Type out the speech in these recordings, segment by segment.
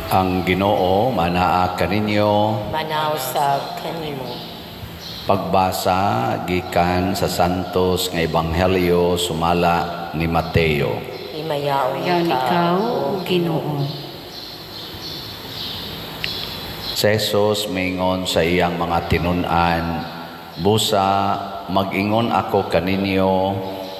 Ang Ginoo manaa kaninyo. Manaw sa kanimo. Pagbasa gikan sa Santos nga Ebanghelyo sumala ni Mateo. Himayaon Yaon ikaw, o Ginoo. Si Jesus maingon sa iyang mga tinun-an, busa mag-ingon ako kaninyo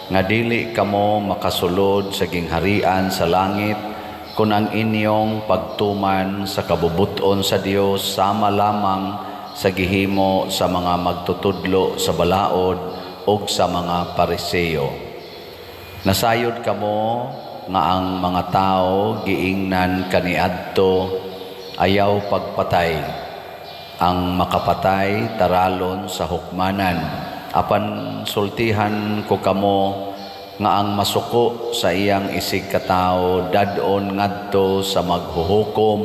nga dili kamo makasulod sa gingharian sa langit kung ang inyong pagtuman sa kabubuton sa Dios sama lamang sa gihimo sa mga magtutudlo sa balaod o sa mga Pariseo. Nasayod kamo nga ang mga tao giingnan kaniadto ayaw pagpatay. Ang makapatay taralon sa hukmanan. Apan sultihan ko kamo nga ang masuko sa iyang isig katao dadon ngadto sa maghuhukom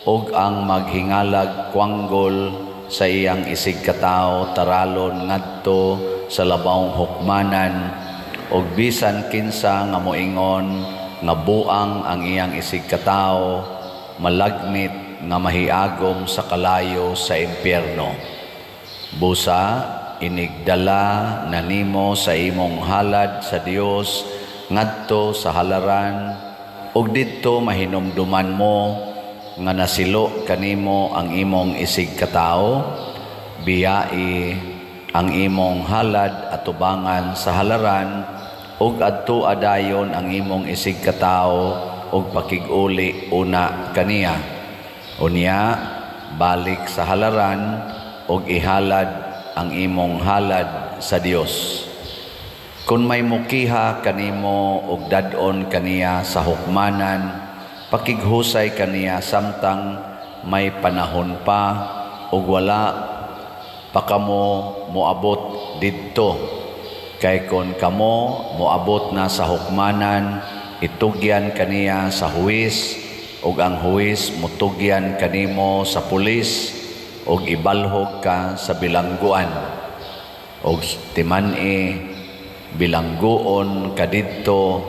ug ang maghingalag kwanggol sa iyang isig katao taralon ngadto sa labawng hukmanan ug bisan kinsa nga moingon nga buang ang iyang isig katao malagmit nga mahiagom sa kalayo sa impyerno. Busa inigdala na nimo sa imong halad sa Dios ngadto sa halaran ug didto mahinumduman mo nga nasilo kanimo ang imong isig katao biyai ang imong halad atubangan sa halaran ug adto adayon ang imong isig katao ug pakig-uli una kaniya unya balik sa halaran ug ihalad ang imong halad sa Dios. Kung may mukiha kanimo ug dadon kaniya sa hukmanan, pakighusay kaniya samtang may panahon pa ug wala pa kamo moabot didto. Kay kon kamo moabot na sa hukmanan, itugyan kaniya sa huwis ug ang huwis mutugyan kanimo sa pulis og ibalhog ka sa bilangguan og timan-i bilangguon kadidto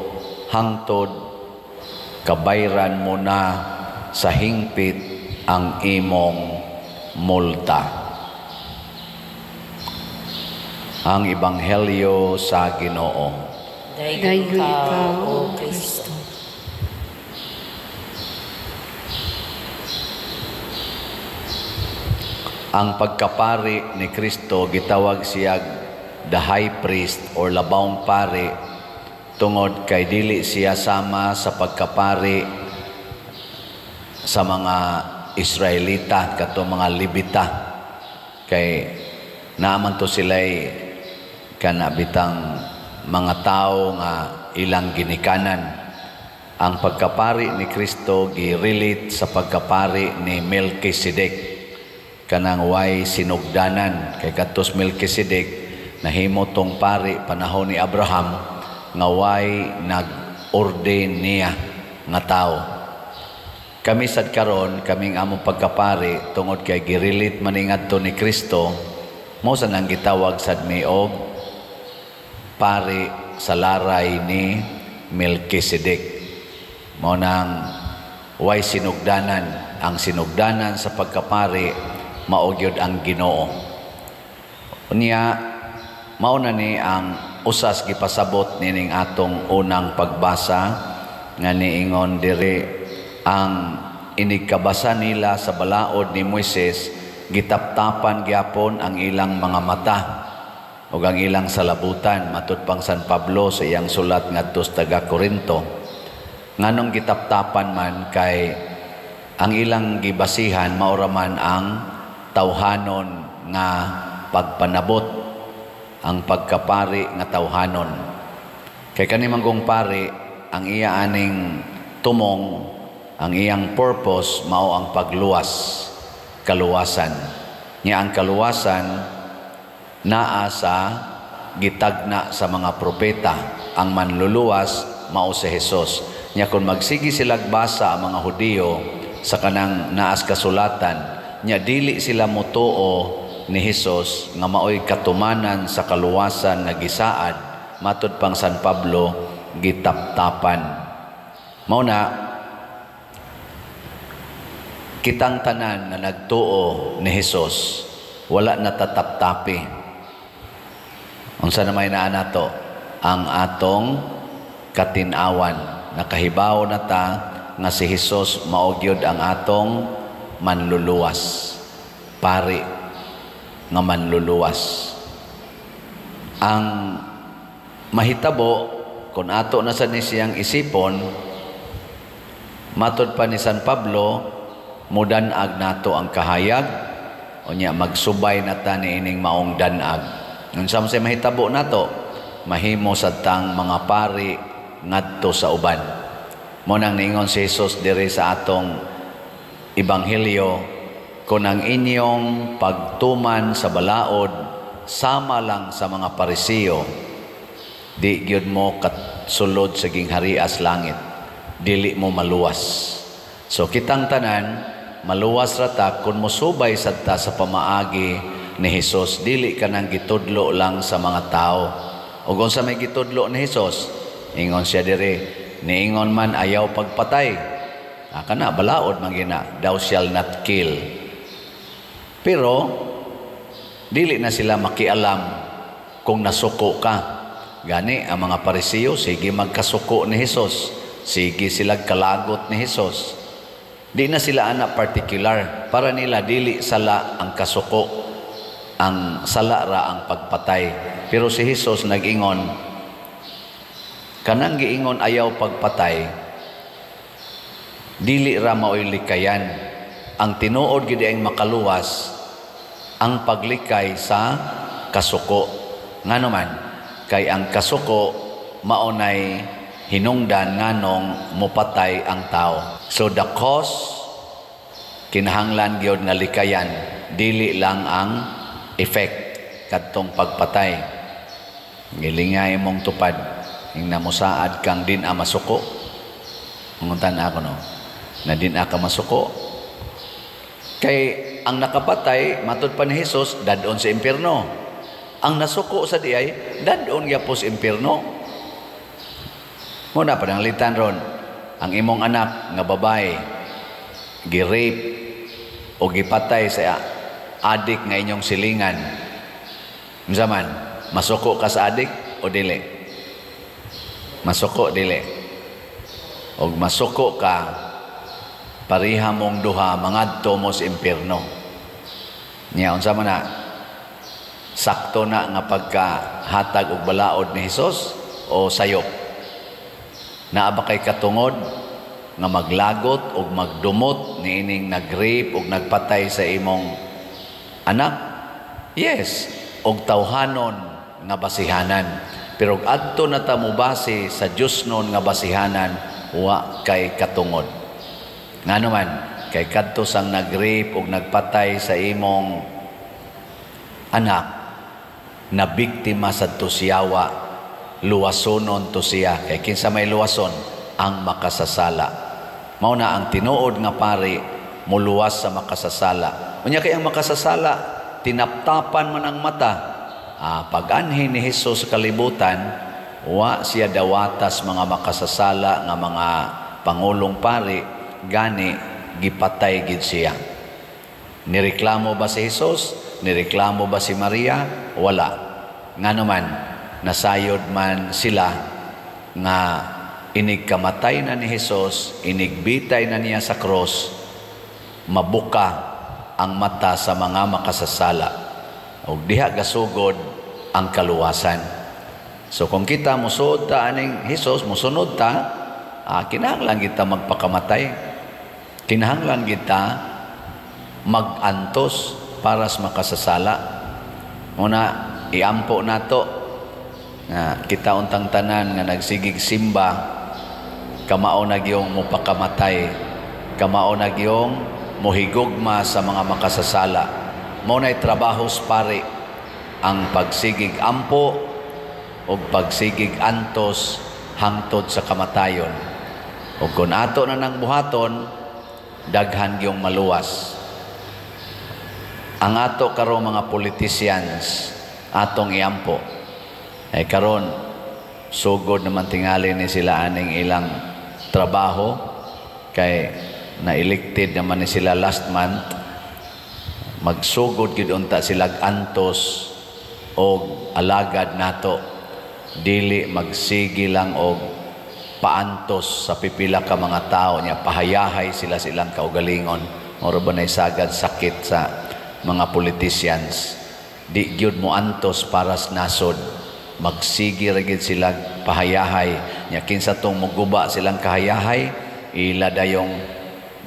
hangtod kabayran mo na sa hingpit ang imong multa. Ang Ebanghelyo sa Ginoo. Dayon ikaw, o Kristo. Ang pagkapari ni Kristo gitawag siya the high priest or labawng pari tungod kay dili siya sama sa pagkapari sa mga Israelita kato mga Libita kay naaman to sila'y kanabitang mga tao nga ilang ginikanan. Ang pagkapari ni Kristo gi-relate sa pagkapari ni Melchizedek kanang way sinugdanan kay katos Melchizedek nahimo tong pari panahon ni Abraham nga way nag-ordain niya nga tao. Kami sad karon kaming among pagkapari tungod kay girelit man ngadto ni Kristo mao sa nang gitawag sad mi og pari sa laray ni Melchizedek. Mao nang way sinugdanan. Ang sinugdanan sa pagkapari maugyod ang Ginoo. Unya mao na ni ang usas gipasabot nining atong unang pagbasa nga niingon diri ang inigkabasa nila sa balaod ni Moises gitaptapan gyapon ang ilang mga mata ug ang ilang salabutan matud pang San Pablo sa iyang sulat ngadto sa taga Corinto. Nganong gitaptapan man kay ang ilang gibasihan mao ra man ang tawhanon nga pagpanabot ang pagkapari nga tawhanon kay kani manggong pari ang iya aning tumong ang iyang purpose mao ang pagluwas kaluwasan niya ang kaluwasan naa sa gitagna sa mga propeta ang manluluwas mao si Hesus niya kung magsigi silag basa ang mga Hudiyo sa kanang naas kasulatan nya dili sila motuo ni Hesus nga maoy katumanan sa kaluwasan nga gisaad matud pang San Pablo gitaptapan. Mao na kitang tanan nga nagtuo ni Hesus wala natataptapi. Unsa na may naa nato? Ang atong katinawan. Nakahibaw na ta nga si Hesus mao gyud ang atong manluluwas. Pari nga manluluwas. Ang mahitabo kung ato na sa siyang isipon, matod pa ni San Pablo, mudanag nato ang kahayag, o niya magsubay na ta ni ining maong danag. Nung sa mahitabo nato, mahimo sa tang mga pari ngadto sa uban. Mo nang niingon si Jesus diri sa atong ebanghelyo, kung ang inyong pagtuman sa balaod sama lang sa mga Parisiyo, di gyud mo katsulod sa gingharias langit, dili mo maluwas. So kitang tanan maluwas ra ta kun mosubay sad ta sa pamaagi ni Hesus. Dili ka nang gitudlo lang sa mga tao. Ug unsa may gitudlo ni Hesus? Ingon siya diri, niingon man ayaw pagpatay. Kana balaod man gina, thou shall not kill. Pero dili na sila makialam kung nasuko ka. Gani ang mga Parisiyo, sige magkasuko ni Hesus. Sige sila kalagot ni Hesus. Di na sila anak particular. Para nila dili sala ang kasuko. Ang sala ra ang pagpatay. Pero si Hesus nag-ingon, kanang giingon ayaw pagpatay, dili ra mao'y likayan. Ang tinuod gid ang makaluwas, ang paglikay sa kasuko. Ngano man, kay ang kasuko maunay hinungdan nganong mupatay ang tao. So the cause kinahanglan gyud nga likayan, dili lang ang effect kadtong pagpatay. Gilingay mong tupad ing namusaad kang din a masuko. Nguntan ako no, na din ka masuko. Kay ang nakapatay matud pa ni Hesus dadon sa impierno. Ang nasuko sa diay dadon gyapon sa impierno. Muna pananglitan ron, ang imong anak nga babae gi-rape o gipatay sa adik nga inyong silingan. Unsa man, masuko ka sa adik o dili? Masuko dili. Og masuko ka, pariha mong duha mangadto mo sa impierno. Nya unsa man na? Sakto na nga pagkahatag og balaod ni Hesus o sayop? Naa ba kay katungod nga maglagot og magdumot niining nag-rape og nagpatay sa imong anak? Yes, og tawhanon nga basihanan. Pero adto na ta mo base sa Dios non nga basihanan, wa kay katungod. Ngano man, kay kadto sang nag-rape og nagpatay sa imong anak, na biktima sa tusiyawa, luwasonon to siya. Kay kinsa may luwason? Ang makasasala. Mao na ang tinuod nga pari, muluwas sa makasasala. Unya kay ang makasasala, tinaptapan man ang mata. Pag-anhin ni Hesus sa kalibutan, wa siya dawatas mga makasasala nga mga pangulong pari, gani gipatay gid siya. Nireklamo ba si Hesus? Nireklamo ba si Maria? Wala. Ngano man, nasayod man sila nga inigkamatay na ni Hesus, inigbitay na niya sa cross, mabuka ang mata sa mga makasasala. O diha gasugod ang kaluwasan. So kung kita musud ta aning Hesus, musunod ta, kinahanglan kita magpakamatay. Kinahanglan kita magantos para sa makasasala. Una, iampo nato nga kita untang tanan nga nagsigig simba, kamao na gyung mupakamatay, kamao na gyung muhigugma sa mga makasasala. Muna'y trabahos pare ang pagsigig ampo o pagsigig antos hangtod sa kamatayon. O kung ato na nang buhaton, daghan gyung maluwas. Ang ato karon mga politicians atong iampo ay karon sugod naman tingali ni sila aning ilang trabaho kay na elected naman ni sila last month, magsugod gid unta sila antos og alagad nato, dili magsigi lang og paantos sa pipila ka mga tao niya, pahayahay sila silang kaugalingon. Moro ba na isagad sakit sa mga politicians, di gyud mo antos para sa nasod, magsigi ra gid sila pahayahay nya, kinsa tong muguba silang kahayahay, ila dayong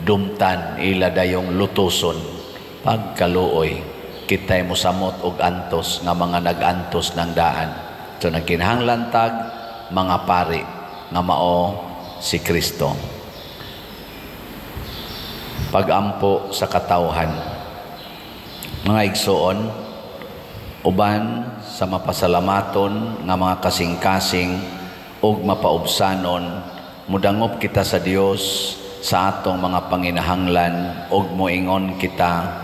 dumtan, ila dayong lutuson. Pagkaluoy kitay mo samot og antos nga mga nagantos ng daan. So nagkinahanglan tag mga pari nga mao si Kristo. Pagampo sa katawhan, mga igsoon, uban sa mapasalamaton nga mga kasing-kasing ug mapaubsanon, mudangop kita sa Dios sa atong mga panginahanglan ug moingon kita,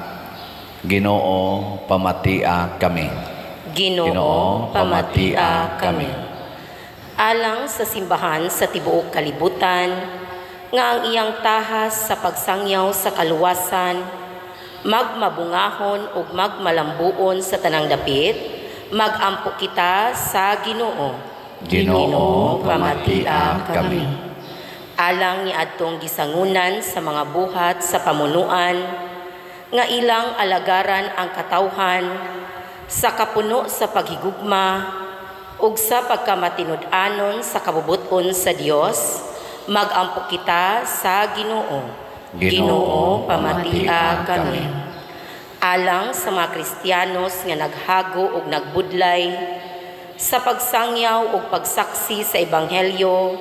Ginoo, pamatia kami. Ginoo, pamatia kami. Alang sa simbahan sa tibuok kalibutan, nga ang iyang tahas sa pagsangyaw sa kaluwasan, magmabungahon ug magmalambuon sa tanang dapit, magampo kita sa Ginoo. Ginoo, pamatia kami. Alang ni adtong gisangunan sa mga buhat sa pamunuan, nga ilang alagaran ang katawhan sa kapuno sa paghigugma ug sa pagkamatinud-anon sa kabubuton sa Dios, magampo kita sa Ginoo. Ginoo, pamatia kami. Alang sa mga Kristiyanos nga naghago ug nagbudlay sa pagsangyaw ug pagsaksi sa ebanghelyo,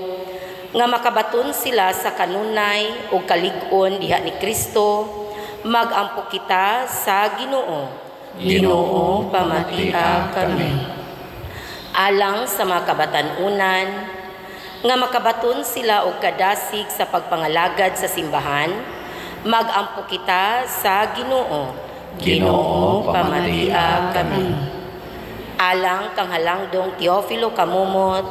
nga makabaton sila sa kanunay ug kalig-on diha ni Kristo, magampo kita sa Ginoo. Ginoo, pamatia kami. Alang sa mga kabatanunan, nga makabaton sila og kadasig sa pagpangalagad sa simbahan, magampo kita sa Ginoo. Ginoo, pamatia kami. Alang kang halangdong Teofilo Kamumot,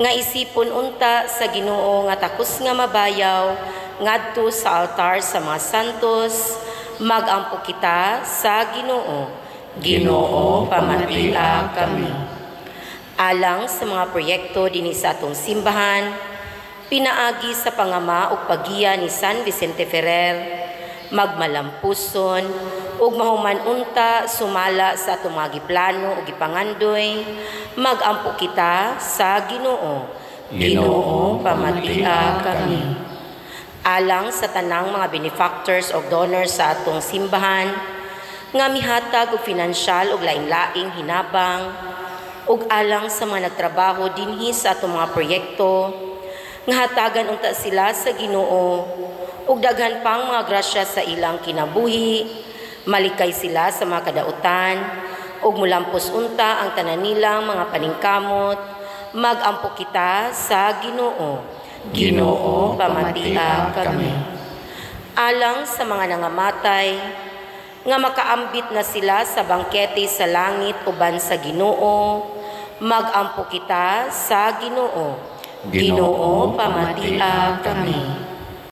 nga isipon unta sa Ginoo nga takos nga mabayaw ngadto sa altar sa mga santos, magampo kita sa Ginoo. Ginoo, pamatia kami. Alang sa mga proyekto dinhi sa atong simbahan, pinaagi sa pangama ug paggiya ni San Vicente Ferrer, magmalampuson ug mahuman unta sumala sa atong mga giplano ug gipangandoy, magampo kita sa Ginoo. Ginoo, pamatia kami. Alang sa tanang mga benefactors o donors sa atong simbahan, nga mihatag og pinansyal ug lain-laing hinabang, ug alang sa mga nagtrabaho dinhi sa atong mga proyekto, nga hatagan unta sila sa Ginoo, ug daghan pang mga grasya sa ilang kinabuhi, malikay sila sa mga kadautan, ug mulampos unta ang tanan nilang mga paningkamot, magampo kita sa Ginoo. Ginoo, pamatia kami. Alang sa mga nangamatay, nga makaambit na sila sa bangkete sa langit uban sa Ginoo, magampo kita sa Ginoo. Ginoo, pamatia kami.